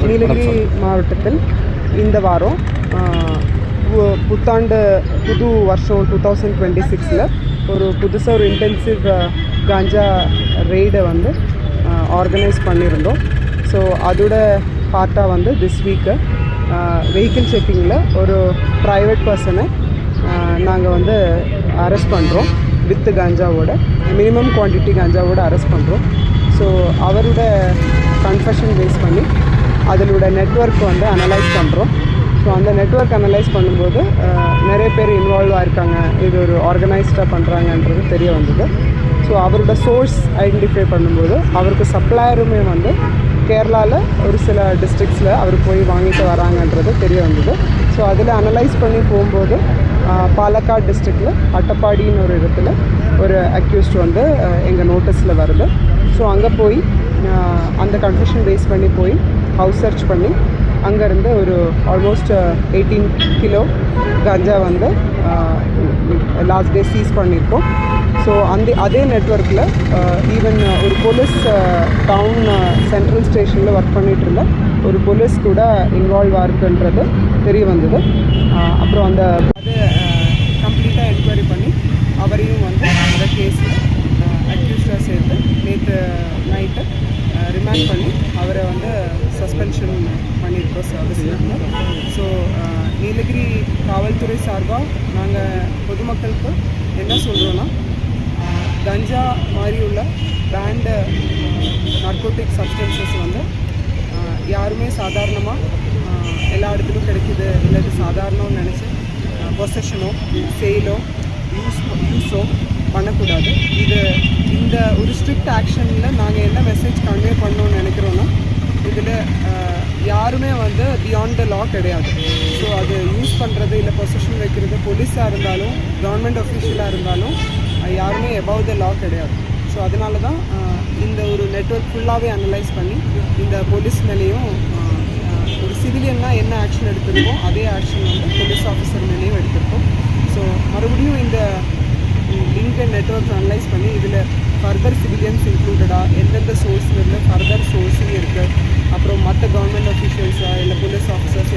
நீலகிரி மாவட்டத்தில் இந்த வாரம் புத்தாண்டு புது வருஷம் 2026 ஒரு புதுசாக ஒரு இன்டென்சிவ் காஞ்சா ரெய்டை வந்து ஆர்கனைஸ் பண்ணியிருந்தோம். ஸோ அதோட பார்ட்டாக வந்து திஸ் வீக்கு வெஹிக்கிள் செக்கிங்கில் ஒரு ப்ரைவேட் பர்சனை நாங்கள் வந்து அரெஸ்ட் பண்ணுறோம். வித் காஞ்சாவோட மினிமம் குவான்டிட்டி காஞ்சாவோட அரெஸ்ட் பண்ணுறோம். ஸோ அவரோட கன்ஃபெஷன் பேஸ் பண்ணி அதனோட நெட்வொர்க் வந்து அனலைஸ் பண்ணுறோம். ஸோ அந்த நெட்வொர்க் அனலைஸ் பண்ணும்போது நிறைய பேர் இன்வால்வ் ஆகிருக்காங்க, இது ஒரு ஆர்கனைஸ்டாக பண்ணுறாங்கன்றது தெரிய வந்தது. ஸோ அவரோட சோர்ஸ் ஐடென்டிஃபை பண்ணும்போது அவருக்கு சப்ளையருமே வந்து கேரளாவில் ஒரு சில டிஸ்ட்ரிக்ஸில் அவர் போய் வாங்கிட்டு வராங்கன்றது தெரிய வந்தது. ஸோ அதில் அனலைஸ் பண்ணி போகும்போது பாலக்காடு டிஸ்ட்ரிக்டில் அட்டப்பாடின்னு ஒரு இடத்துல ஒரு அக்யூஸ்ட் வந்து எங்கள் நோட்டீஸில் வருது. ஸோ அங்கே போய் அந்த கன்ஃபெஷன் பேஸ் பண்ணி போய் ஹவுஸ் சர்ச் பண்ணி அங்கேருந்து ஒரு ஆல்மோஸ்ட் 18 கிலோ கஞ்சா வந்து லாஸ்ட் டே சீஸ் பண்ணியிருக்கோம். ஸோ அதே நெட்வொர்க்கில் ஈவன் ஒரு போலீஸ் டவுன் சென்ட்ரல் ஸ்டேஷனில் ஒர்க் பண்ணிகிட்டு இருந்த ஒரு போலீஸ் கூட இன்வால்வ் ஆகிருக்குன்றது தெரிய வந்தது. அப்புறம் அது கம்ப்ளீட்டாக என்கொயரி பண்ணி அவரையும் வந்து அந்த கேஸில் அக்யூஸ்டாக சேர்த்து நேற்று நைட்டு ரிமாண்ட் பண்ணி அவரை வந்து சஸ்பென்ஷன் பண்ணியிருக்கோம் சர்வீஸ்லேருந்து. ஸோ நீலகிரி காவல்துறை சார்பாக நாங்கள் பொதுமக்களுக்கு என்ன சொல்கிறோன்னா, கஞ்சா மாதிரி உள்ள பிராண்டு நார்கோட்டிக் சப்ஸ்டன்சஸ் வந்து யாருமே சாதாரணமாக எல்லா இடத்துலையும் கிடைக்கிது இல்லை இது சாதாரணம்னு நினச்சி பொசஷனோ சேலோ யூஸோ பண்ணக்கூடாது. இந்த ஒரு ஸ்ட்ரிக்ட் ஆக்ஷனில் நாங்கள் என்ன மெசேஜ் கன்வே பண்ணணும்னு நினைக்கிறோன்னா, இதில் யாருமே வந்து பியாண்ட் த லா கிடையாது. ஸோ அது யூஸ் பண்ணுறது இல்லை பொசிஷன் வைக்கிறது போலீஸாக இருந்தாலும் கவர்மெண்ட் அஃபீஷியலாக இருந்தாலும் யாருமே எபவ் த லா கிடையாது. ஸோ அதனால தான் இந்த ஒரு நெட்வொர்க் ஃபுல்லாகவே அனலைஸ் பண்ணி இந்த போலீஸ் மேலேயும் ஒரு சிவிலியன்னா என்ன ஆக்ஷன் எடுத்திருக்கோம் அதே ஆக்ஷன் வந்து போலீஸ் ஆஃபீஸர் மேலேயும் எடுத்திருக்கோம். ஸோ மறுபடியும் இந்த லிங்க் அண்ட் நெட்வொர்க் அனலைஸ் பண்ணி இதில் ஃபர்தர் சிவிலியன்ஸ் இன்க்ளூடடாக எந்தெந்த சோர்ஸ்லேருந்து ஃபர்தர் சோர்ஸிங் இருக்குது, அப்புறம் மற்ற கவர்மெண்ட் அஃபீஷியல்ஸாக இல்லை போலீஸ் ஆஃபீஸர்ஸ்